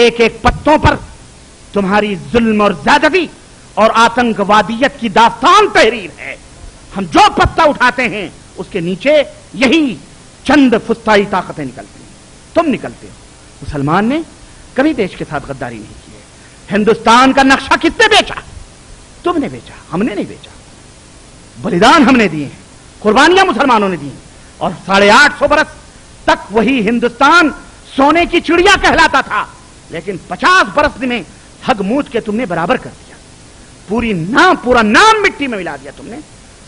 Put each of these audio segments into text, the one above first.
ایک ایک پتوں پر تمہاری ظلم اور زیادتی اور آتنکوادیت کی داستان تحریر ہے. ہم جو پتا اٹھاتے ہیں اس کے نیچے یہی چند فسطائی طاقتیں نکلتی ہیں. تم نکلتے ہو. مسلمان نے کبھی دیش کے ساتھ غداری نہیں کی ہے. ہندوستان کا نقشہ کس نے بیچا؟ تم نے بیچا، ہم نے نہیں بیچا. بلیدان ہم نے دیے ہیں، قربانیاں مسلمانوں نے دی ہیں، اور 850 برس تک وہی ہندوستان سونے کی چڑیا کہلاتا تھا. لیکن 50 برس میں ہگ موچ کے تم نے برابر کر دیا. پورا نام مٹی میں ملا دیا. تم نے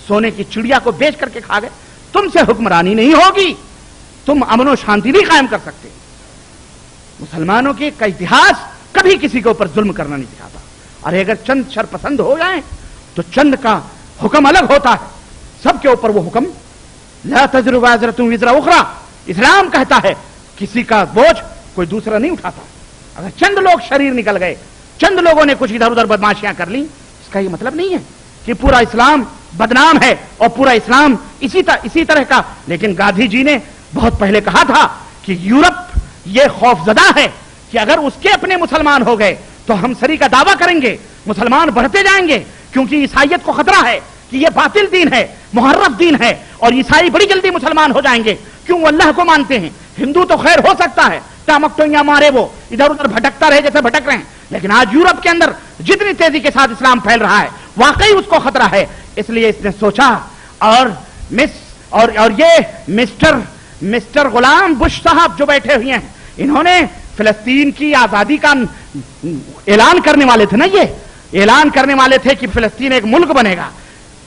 سونے کی چڑیا کو بیچ کر کے کھا گئے. تم سے حکمرانی نہیں ہوگی، تم امن و شانتی نہیں قائم کر سکتے. مسلمانوں کے کا اتہاس کبھی کسی کے اوپر ظلم کرنا نہیں سکھاتا. اور اگر چند شرپسند ہو جائیں تو چند کا حکم الگ ہوتا ہے، سب کے اوپر وہ حکم لا تزر وازرۃ وزر اخرى. اسلام کہتا ہے کسی کا بوجھ کوئی دوسرا نہیں اٹھاتا. اگر چند لوگ شریر نکل گئے، چند لوگوں نے کچھ ادھر ادھر بدماشیاں کر لیں، اس کا یہ مطلب نہیں ہے کہ پورا اسلام بدنام ہے اور پورا اسلام اسی طرح کا. لیکن گاندھی جی نے بہت پہلے کہا تھا کہ یورپ یہ خوف زدہ ہے کہ اگر اس کے اپنے مسلمان ہو گئے تو ہم سری کا دعویٰ کریں گے، مسلمان بڑھتے جائیں گے، کیونکہ عیسائیت کو خطرہ ہے کہ یہ باطل دین ہے، محرف دین ہے، اور عیسائی بڑی جلدی مسلمان ہو جائیں گے. کیوں؟ وہ اللہ کو مانتے ہیں. ہندو تو خیر ہو سکتا ہے ٹامک تو یہاں مارے وہ ادھر ادھر بھٹکتا رہے جیسے بھٹک رہے ہیں، لیکن آج یورپ کے اندر جتنی تیزی کے ساتھ اسلام پھیل رہا ہے واقعی اس کو خطرہ ہے. اس لیے اس نے سوچا، اور یہ مسٹر غلام بش صاحب جو بیٹھے ہوئے ہیں، انہوں نے فلسطین کی آزادی کا اعلان کرنے والے تھے نا، یہ اعلان کرنے والے تھے کہ فلسطین ایک ملک بنے گا.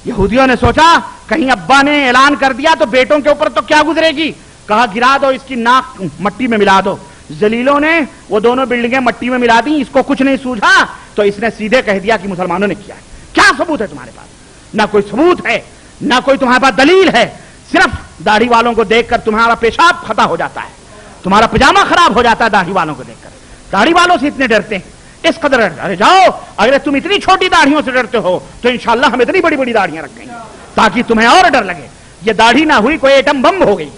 یہودیوں نے سوچا کہیں ابا نے اعلان کر دیا تو بیٹوں کے اوپر تو کیا گزرے گی، کہا گرا دو، اس کی ناک مٹی میں ملا دو. ذلیلوں نے وہ دونوں بلڈنگیں مٹی میں ملا دی. اس کو کچھ نہیں سوجھا تو اس نے سیدھے کہہ دیا کہ مسلمانوں نے کیا ہے. کیا ثبوت ہے تمہارے پاس؟ نہ کوئی ثبوت ہے، نہ کوئی تمہارے پاس دلیل ہے. صرف داڑھی والوں کو دیکھ کر تمہارا پیشاب خطا ہو جاتا ہے، تمہارا پجامہ خراب ہو جاتا ہے داڑھی والوں کو دیکھ کر. داڑھی والوں سے اتنے ڈرتے ہیں، اس قدر ارے جاؤ، اگر تم اتنی چھوٹی داڑھیوں سے ڈرتے ہو تو انشاءاللہ ہم اتنی بڑی بڑی داڑھیاں رکھیں گے تاکہ تمہیں اور ڈر لگے. یہ داڑھی نہ ہوئی کوئی ایٹم بم ہو گئی.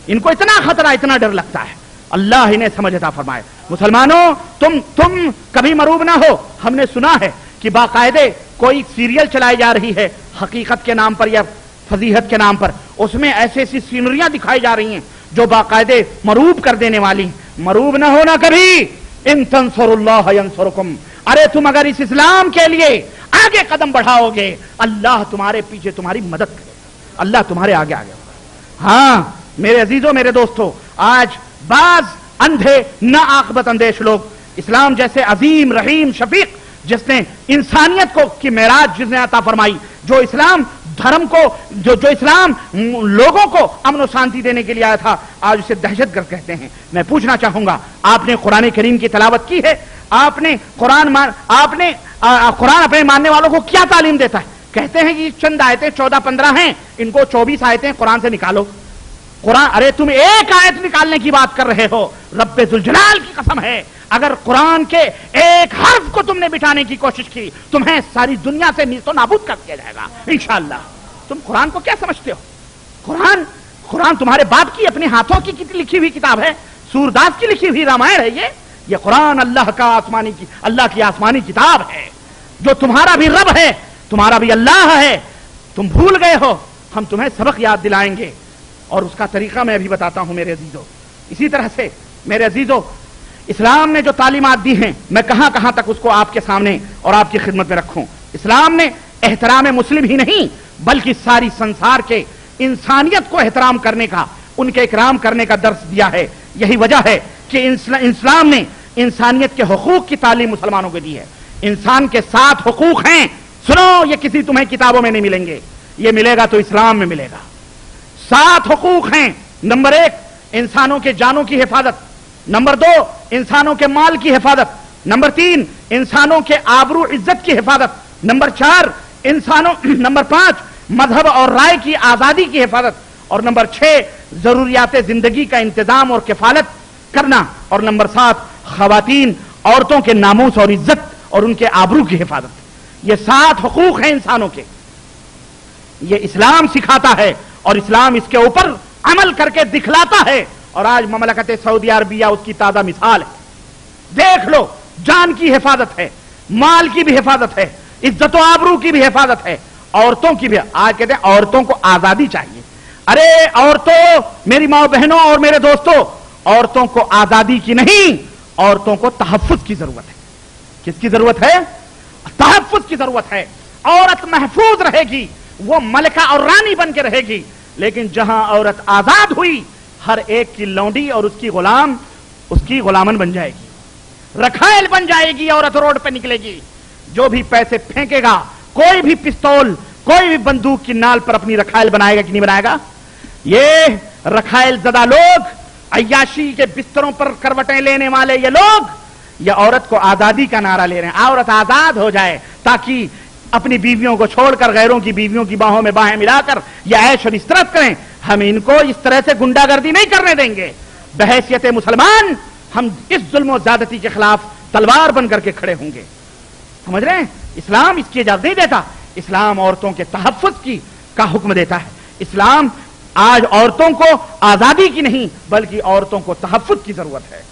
ان کو اتنا خطرہ، اتنا ڈر لگتا ہے. اللہ انہیں سمجھ عطا فرمائے. مسلمانوں تم کبھی مروب نہ ہو. ہم نے سنا ہے کہ باقاعدے کوئی سیریل چلائی جا رہی ہے حقیقت کے نام پر یا فضیحت کے نام پر، اس میں ایسی سینریاں دکھائی جا رہی ہیں جو باقاعدے مروب کر دینے والی. مروب نہ ہونا کبھی. ان تنصر اللہ ینصرکم. ارے تم اگر اس اسلام کے لیے آگے قدم بڑھاؤ گے اللہ تمہارے پیچھے تمہاری مدد کرے گا، اللہ تمہارے آگے آگے ہوگا. ہاں میرے عزیزوں، میرے دوستوں، آج بعض اندھے نا عاقبت اندیش لوگ اسلام جیسے عظیم رحیم شفیق جس نے انسانیت کو کی معراج جس نے عطا فرمائی، جو اسلام دھرم کو جو اسلام لوگوں کو امن و شانتی دینے کے لیے آیا تھا، آج اسے دہشت گرد کہتے ہیں. میں پوچھنا چاہوں گا، آپ نے قرآن کریم کی تلاوت کی ہے؟ آپ نے قرآن اپنے ماننے والوں کو کیا تعلیم دیتا ہے؟ کہتے ہیں کہ چند آیتیں 14-15 ہیں، ان کو 24 آیتیں قرآن سے نکالو. قرآن، ارے تم ایک آیت نکالنے کی بات کر رہے ہو. رب ذوالجلال کی قسم ہے اگر قرآن کے ایک حرف کو تم نے بٹھانے کی کوشش کی تمہیں ساری دنیا سے نیست و نابود کر دیا جائے گا انشاءاللہ. تم قرآن کو کیا سمجھتے ہو؟ قرآن تمہارے باپ کی اپنے ہاتھوں کی لکھی ہوئی کتاب ہے، سورداس کی لکھی ہوئی رامائن ہے. یہ قرآن اللہ کی آسمانی کتاب ہے جو تمہارا بھی رب ہے، تمہارا بھی اللہ ہے. تم بھول گئے ہو، ہم تمہیں سبق یاد دلائیں گے اور اس کا طریقہ میں ابھی بتاتا ہوں میرے عزیزوں. اسی طرح سے میرے عزیزوں، اسلام نے جو تعلیمات دی ہیں میں کہاں کہاں تک اس کو آپ کے سامنے اور آپ کی خدمت میں رکھوں. اسلام نے احترام مسلم ہی نہیں بلکہ ساری سنسار کے انسانیت کو احترام کرنے کا، ان کے اکرام کرنے کا درس دیا ہے. یہی وجہ ہے کہ اسلام نے انسانیت کے حقوق کی تعلیم مسلمانوں کو دی ہے. انسان کے 7 حقوق ہیں. سنو، یہ کسی تمہیں کتابوں میں نہیں ملیں گے، یہ ملے گا تو اسلام میں ملے گا. 7 حقوق ہیں. نمبر 1 انسانوں کے جانوں کی حفاظت. نمبر 2 انسانوں کے مال کی حفاظت. نمبر 3 انسانوں کے آبرو عزت کی حفاظت. نمبر 5 مذہب اور رائے کی آزادی کی حفاظت. اور نمبر 6 ضروریات زندگی کا انتظام اور کفالت کرنا. اور نمبر 7 خواتین عورتوں کے ناموس اور عزت اور ان کے آبرو کی حفاظت. یہ 7 حقوق ہیں انسانوں کے. یہ اسلام سکھاتا ہے اور اسلام اس کے اوپر عمل کر کے دکھلاتا ہے. اور آج مملکت سعودی عربیہ اس کی تازہ مثال ہے. देख लो, जान की हिफाजत है, माल की भी हिफाजत है, इज्जत व आबरू की भी हिफाजत है, औरतों की भी। आज कहते हैं औरतों को आजादी चाहिए। अरे औरतों, मेरी माँ बहनों और मेरे दोस्तों, औरतों को आजादी की नहीं, औरतों को तहफ्फुज की जरूरत है। किसकी जरूरत है? तहफ्फुज की जरूरत है। औरत महफूज रहेगी, वो मलिका और रानी बन के रहेगी। लेकिन जहां औरत आजाद हुई, हर एक की लौंडी और उसकी गुलाम, उसकी गुलामन बन जाएगी, रखायल बन जाएगी। औरत रोड पे निकलेगी, जो भी पैसे फेंकेगा, कोई भी पिस्तौल, कोई भी बंदूक की नाल पर अपनी रखायल बनाएगा कि नहीं बनाएगा? ये रखायल ज़दा लोग, अय्याशी के बिस्तरों पर करवटें लेने वाले ये लोग, ये औरत को आजादी का नारा ले रहे हैं। औरत आजाद हो जाए ताकि अपनी बीवियों को छोड़कर गैरों की बीवियों की बाहों में बाहें मिलाकर ये ऐश और इस्तरत करें। हम इनको इस तरह से गुंडागर्दी नहीं करने देंगे। बहैसियत मुसलमान हम इस जुल्म और ज्यादती के खिलाफ तलवार बन करके खड़े होंगे। समझ रहे हैं? इस्लाम इसकी इजाजत नहीं देता। इस्लाम औरतों के तहफ्फुज की का हुक्म देता है। इस्लाम आज औरतों को आजादी की नहीं, बल्कि औरतों को तहफ्फुज की जरूरत है।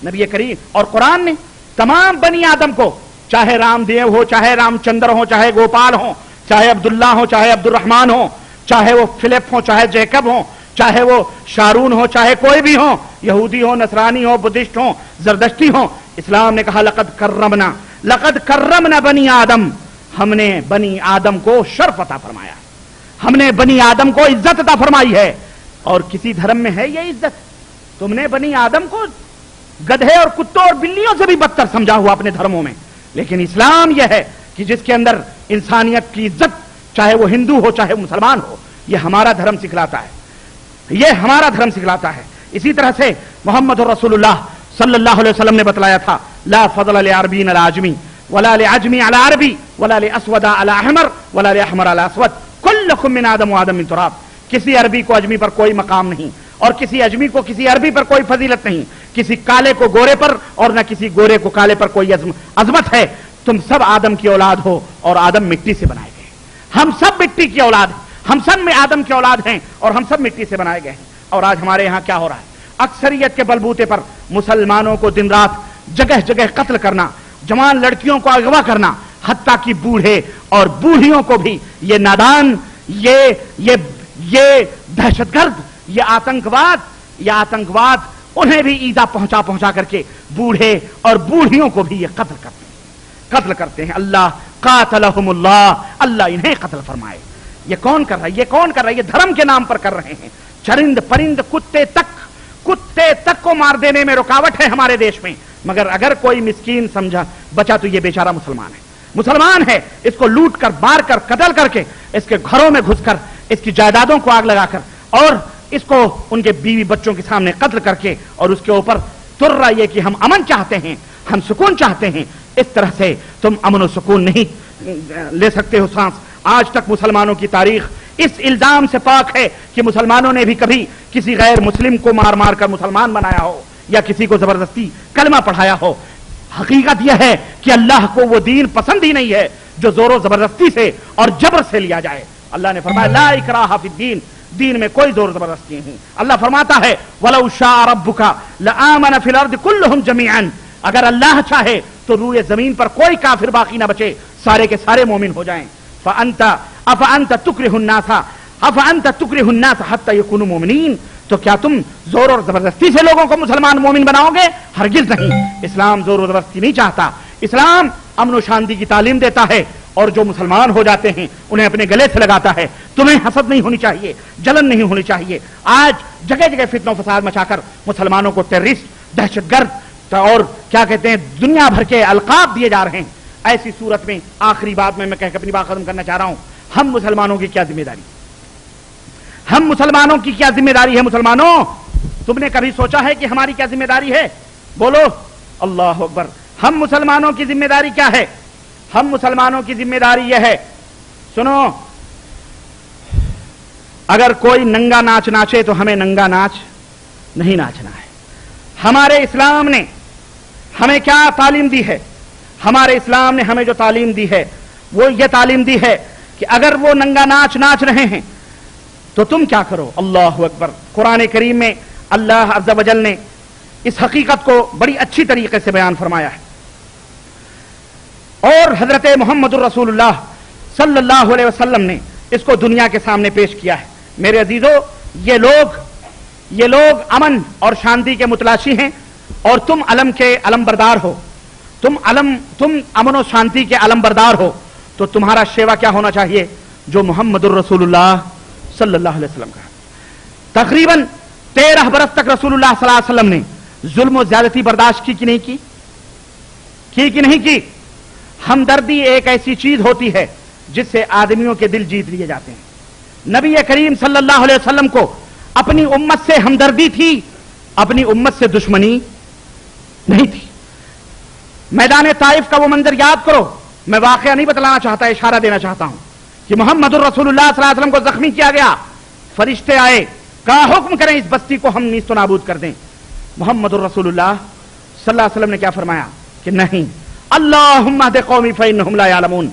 नबी करीम और कुरान ने तमाम बनी आदम को, चाहे रामदेव हो, चाहे रामचंद्र हो, चाहे गोपाल हो, चाहे अब्दुल्ला हो, चाहे अब्दुल रहमान हो, चाहे वो फिलिप हो, चाहे जैकब हो, चाहे वो शारून हो, चाहे कोई भी हो, यहूदी हो, नसरानी हो, बुद्धिस्ट हो, जरदश्ती हो, इस्लाम ने कहा लक़द कर्रमना बनी आदम, हमने बनी आदम को शर्फ अता फरमाया, हमने बनी आदम को इज्जत अता फरमाई है। और किसी धर्म में है ये इज्जत? तुमने बनी आदम को गधे और कुत्तों और बिल्लियों से भी बदतर समझा हुआ अपने धर्मों में। लेकिन इस्लाम यह है कि जिसके अंदर इंसानियत की इज्जत, चाहे वो हिंदू हो चाहे वो मुसलमान हो, यह हमारा धर्म सिखलाता है, यह हमारा धर्म सिखलाता है। इसी तरह से मोहम्मद रसूलुल्लाह सल्लल्लाहु अलैहि वसल्लम ने बतलाया था, ला फज़ल ले अरबीन अला अजमी वला ले अजमी अला अरबी वला ले अस्वदा अला अहमर वला ले अहमर अला अस्वद कुल्लुकुम मिन आदम व आदम मिन तुराब। किसी अरबी को अजमी पर कोई मकाम नहीं, और किसी अजमी को किसी अरबी पर कोई फजीलत नहीं, किसी काले को गोरे पर और न किसी गोरे को काले पर कोई अजमत है। तुम सब आदम की औलाद हो और आदम मिट्टी से बनाए गए। हम सब मिट्टी की औलाद हैं, हम सब में आदम की औलाद हैं और हम सब मिट्टी से बनाए गए हैं। और आज हमारे यहां क्या हो रहा है? अक्सरियत के बलबूते पर मुसलमानों को दिन रात जगह जगह कत्ल करना, जवान लड़कियों को अगवा करना, हत्ता कि बूढ़े और बूढ़ियों को भी ये नादान, ये दहशतगर्द, ये आतंकवाद उन्हें भी ईजा पहुंचा पहुंचा करके बूढ़े और बूढ़ियों को भी ये कत्ल करते हैं। अल्लाह कातलहुमुल्लाह, अल्लाह इन्हें कत्ल फरमाए। ये कौन कर रहा है? ये कौन कर रहा है? ये धर्म के नाम पर कर रहे हैं। चरिंद परिंद कुत्ते तक को मार देने में रुकावट है हमारे देश में, मगर अगर कोई मिस्कीन समझा बचा तो ये बेचारा मुसलमान है। इसको लूट कर, मार कर, कत्ल करके, इसके घरों में घुसकर, इसकी जायदादों को आग लगाकर और इसको उनके बीवी बच्चों के सामने कत्ल करके और उसके ऊपर तुर्रा ये कि हम अमन चाहते हैं, हम सुकून चाहते हैं। इस तरह से तुम अमन और सुकून नहीं ले सकते हो सांस। आज तक मुसलमानों की तारीख इस इल्जाम से पाक है कि मुसलमानों ने भी कभी किसी गैर मुस्लिम को मार मार कर मुसलमान बनाया हो या किसी को जबरदस्ती कलमा पढ़ाया हो। हकीकत यह है कि अल्लाह को वो दीन पसंद ही नहीं है जो जोरों जबरदस्ती से और जबर से लिया जाए। अल्लाह ने फरमाया ला इकराहा फिद्दीन, दीन में कोई जोर जबरदस्ती नहीं। अल्लाह फरमाता है वलौ शाअ रब्बुका लआमन फिल अर्द कुल्लुहुम जमीअन, अगर अल्लाह चाहे तो रूए जमीन पर कोई काफिर बाकी ना बचे, सारे के सारे मोमिन हो जाएं। अफअंत तुकरिहु अन्नास हत्ता यकुनु मुमिनीन, तो क्या तुम जोर और जबरदस्ती से लोगों को मुसलमान मोमिन बनाओगे? हरगिज नहीं। इस्लाम जोर और जबरदस्ती नहीं चाहता। इस्लाम अमन और शांति की तालीम देता है और जो मुसलमान हो जाते हैं उन्हें अपने गले से लगाता है। तुम्हें हसद नहीं होनी चाहिए, जलन नहीं होनी चाहिए। आज जगह जगह फितना फसाद मचाकर मुसलमानों को टेररिस्ट, दहशतगर्द और क्या कहते हैं दुनिया भर के अलकाब दिए जा रहे हैं। ऐसी सूरत में आखिरी बात में मैं कहकर अपनी बात खत्म करना चाह रहा हूं, हम मुसलमानों की क्या जिम्मेदारी, हम मुसलमानों की क्या जिम्मेदारी है? मुसलमानों, तुमने कभी सोचा है कि हमारी क्या जिम्मेदारी है? बोलो अल्लाह अकबर। हम मुसलमानों की जिम्मेदारी क्या है? हम मुसलमानों की जिम्मेदारी यह है, सुनो, अगर कोई नंगा नाच नाचे तो हमें नंगा नाच नहीं नाचना है। हमारे इस्लाम ने हमें क्या तालीम दी है? हमारे इस्लाम ने हमें जो तालीम दी है वो ये तालीम दी है कि अगर वो नंगा नाच नाच रहे हैं तो तुम क्या करो? अल्लाह अकबर। कुरान करीम में अल्लाह अज़्ज़ा वजल ने इस हकीकत को बड़ी अच्छी तरीके से बयान फरमाया है। और हजरत मोहम्मदुर रसूलुल्लाह सल्लल्लाहु अलैहि वसल्लम ने इसको दुनिया के सामने पेश किया है। मेरे अजीजों, ये लोग अमन और शांति के मुतलाशी हैं और तुम अलम के अलमबरदार हो। तुम अमन और शांति के अलमबरदार हो, तो तुम्हारा शेवा क्या होना चाहिए? जो मोहम्मदुर रसूलुल्लाह सल्लल्लाहु अलैहि वसल्लम का। तकरीबन 13 बरस तक रसूलुल्लाह सल्लल्लाहु अलैहि वसल्लम ने जुल्म और ज्यादती बर्दाश्त की कि नहीं की? कि नहीं की? हमदर्दी एक ऐसी चीज होती है जिससे आदमियों के दिल जीत लिए जाते हैं। नबी करीम सल्लल्लाहु अलैहि वसल्लम को अपनी उम्मत से हमदर्दी थी, अपनी उम्मत से दुश्मनी नहीं थी। मैदान ताइफ का वो मंजर याद करो। मैं वाकया नहीं बतलाना चाहता, इशारा देना चाहता हूं कि मोहम्मदुर रसूलुल्लाह सल्लल्लाहु अलैहि वसल्लम को जख्मी किया गया। फरिश्ते आए, कहा हुक्म करें इस बस्ती को हम नीस्तो नाबूद कर दें। मोहम्मदुर रसूलुल्लाह सल्लल्लाहु अलैहि वसल्लम ने क्या फरमाया कि नहीं, अल्लाहुम्मा हद कौमी फइन्नहुम ला यालमून,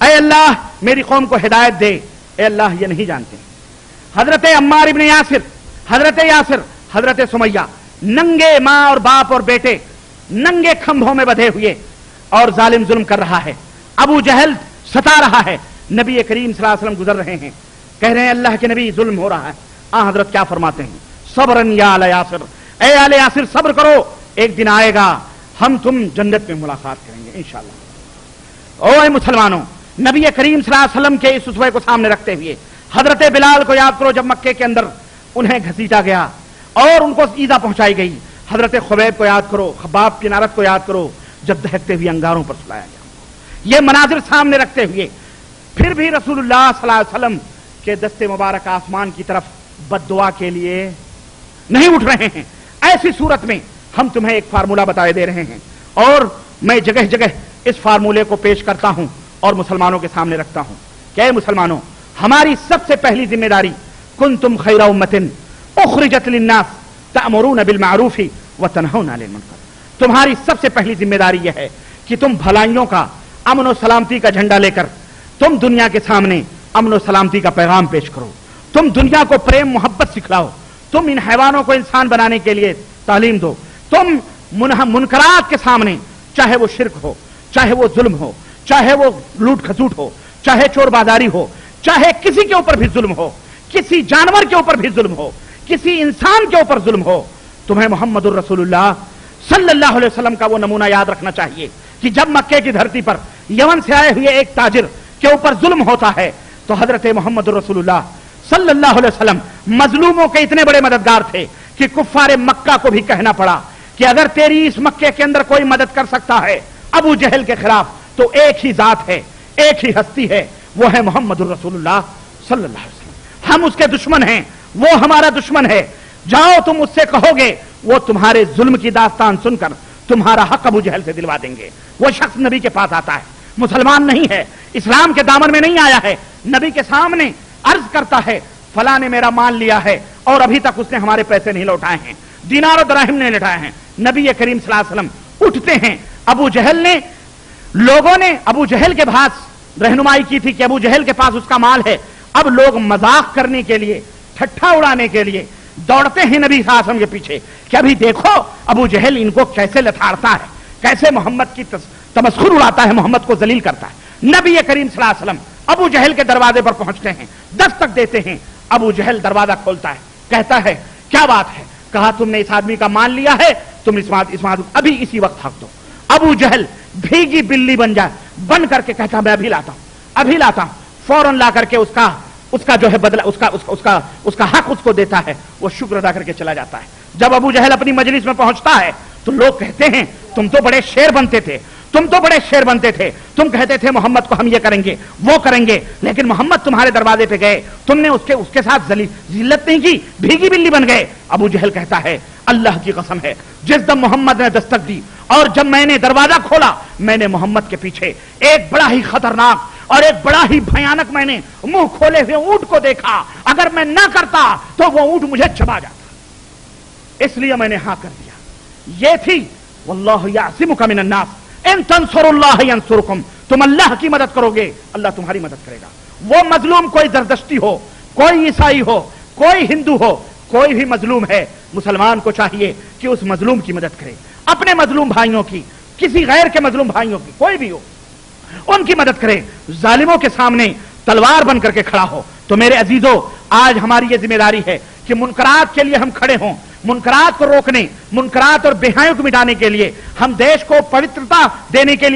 ऐ अल्लाह मेरी कौम को हिदायत दे, ऐ अल्लाह ये नहीं जानते। हजरत अम्मार इब्न यासिर, हजरत सुमैया, नंगे मां और बाप और बेटे नंगे खंभों में बंधे हुए और जालिम जुल्म कर रहा है। अबू जहल सता रहा है। नबी करीम सल्लल्लाहु अलैहि वसल्लम गुजर रहे हैं, कह रहे हैं अल्लाह के नबी जुल्म हो रहा है। हजरत क्या फरमाते हैं? सब्रन या आले यासिर, ऐ आले यासिर सब्र करो, एक दिन आएगा हम तुम जन्नत में मुलाकात करेंगे इंशाअल्लाह। ओ मुसलमानों, नबी करीम सल्लल्लाहु अलैहि वसल्लम के इस उसवे को सामने रखते हुए हजरत बिलाल को याद करो, जब मक्के के अंदर उन्हें घसीटा गया और उनको ईजा पहुंचाई गई। हजरत खुबैब को याद करो, खब्बाब की नारत को याद करो, जब दहकते हुए अंगारों पर सुलाया गया। ये मनाजिर सामने रखते हुए फिर भी रसूलुल्लाह सल्लल्लाहु अलैहि वसल्लम के दस्ते मुबारक आसमान की तरफ बद्दुआ के लिए नहीं उठ रहे हैं। ऐसी सूरत में हम तुम्हें एक फार्मूला बताए दे रहे हैं और मैं जगह जगह इस फार्मूले को पेश करता हूं और मुसलमानों के सामने रखता हूं। क्या मुसलमानों, हमारी सबसे पहली जिम्मेदारी, कुंतुम खैरा उम्मतिन उखरिजत लिन्नास तअमुरून बिल मारूफी व तनहौना अनिल मुनकर। तुम्हारी सबसे पहली जिम्मेदारी यह है कि तुम भलाइयों का, अमन और सलामती का झंडा लेकर तुम दुनिया के सामने अमन और सलामती का पैगाम पेश करो। तुम दुनिया को प्रेम मोहब्बत सिखलाओ। तुम इन हैवानों को इंसान बनाने के लिए तालीम दो। तुम मुनकरात के सामने, चाहे वो शिर्क हो, चाहे वो जुल्म हो, चाहे वो लूट खसूट हो, चाहे चोरबाजारी हो, चाहे किसी के ऊपर भी जुल्म हो, किसी जानवर के ऊपर भी जुल्म हो, किसी इंसान के ऊपर जुल्म हो, तुम्हें मोहम्मदुर रसूलुल्लाह सल्लल्लाहु अलैहि वसल्लम का वो नमूना याद रखना चाहिए कि जब मक्के की धरती पर यमन से आए हुए एक ताजिर के ऊपर जुल्म होता है तो हजरत मोहम्मदुर रसूलुल्लाह सल्लल्लाहु अलैहि वसल्लम मजलूमों के इतने बड़े मददगार थे कि कुफ्फारे मक्का को भी कहना पड़ा कि अगर तेरी इस मक्के के अंदर कोई मदद कर सकता है अबू जहल के खिलाफ, तो एक ही जात है, एक ही हस्ती है, वो है मोहम्मदुर रसूलुल्लाह सल्लल्लाहु अलैहि वसल्लम। हम उसके दुश्मन हैं, वो हमारा दुश्मन है। जाओ तुम उससे कहोगे, वो तुम्हारे जुल्म की दास्तान सुनकर तुम्हारा हक अबू जहल से दिलवा देंगे। वो शख्स नबी के पास आता है, मुसलमान नहीं है, इस्लाम के दामन में नहीं आया है, नबी के सामने अर्ज करता है फला ने मेरा माल लिया है और अभी तक उसने हमारे पैसे नहीं लौटाए हैं, दीनार और दराहिम नहीं लौटाए हैं। नबी करीम सल्लल्लाहु अलैहि वसल्लम उठते हैं। अबू जहल ने, लोगों ने अबू जहल के पास रहनुमाई की थी कि अबू जहल के पास उसका माल है। अब लोग मजाक करने के लिए, ठट्ठा उड़ाने के लिए दौड़ते हैं नबी सल्लल्लाहु अलैहि वसल्लम के पीछे कि अभी देखो अबू जहल इनको कैसे लथाड़ता है, कैसे मोहम्मद की तमस्खुर उड़ाता है, मोहम्मद को जलील करता है। नबी करीम सल्लल्लाहु अलैहि वसल्लम अबू जहल के दरवाजे पर पहुंचते हैं, दस्तक देते हैं। अबू जहल दरवाजा खोलता है, कहता है क्या बात है? कहा तुमने इस आदमी का माल लिया है, तुम इस आदमी अभी इसी वक्त हक दो। अबू जहल भीगी बिल्ली बन करके कहता मैं अभी लाता हूं। फौरन ला करके उसका जो है बदला, उसका हक उसको देता है। वो शुक्र अदा करके चला जाता है। जब अबू जहल अपनी मजलिस में पहुंचता है तो लोग कहते हैं तुम तो बड़े शेर बनते थे, तुम कहते थे मोहम्मद को हम ये करेंगे वो करेंगे, लेकिन मोहम्मद तुम्हारे दरवाजे पे गए, तुमने उसके साथ जिल्लत नहीं की, भीगी बिल्ली बन गए। अबू जहल कहता है अल्लाह की कसम है, जिस दम मोहम्मद ने दस्तक दी और जब मैंने दरवाजा खोला, मैंने मोहम्मद के पीछे एक बड़ा ही खतरनाक और एक बड़ा ही भयानक मैंने मुंह खोले हुए ऊंट को देखा। अगर मैं ना करता तो वो ऊंट मुझे चबा जाता, इसलिए मैंने हां कर दिया। ये थी वल्लाहु यासिमुका मिनन नास इन तंसुरुल्लाह यंसुरकुम, तुम अल्लाह की मदद करोगे अल्लाह तुम्हारी मदद करेगा। वो मजलूम कोई जरदश्ती हो, कोई ईसाई हो, कोई हिंदू हो, कोई भी मजलूम है, मुसलमान को चाहिए कि उस मजलूम की मदद करे, अपने मजलूम भाइयों की, किसी गैर के मजलूम भाइयों की, कोई भी हो उनकी मदद करे, जालिमों के सामने तलवार बन करके खड़ा हो। तो मेरे अजीजों, आज हमारी ये जिम्मेदारी है कि मुनकरात के लिए हम खड़े हों, मुनकरात को रोकने, मुनकरात और बेहायों को मिटाने के लिए, हम देश को पवित्रता देने के लिए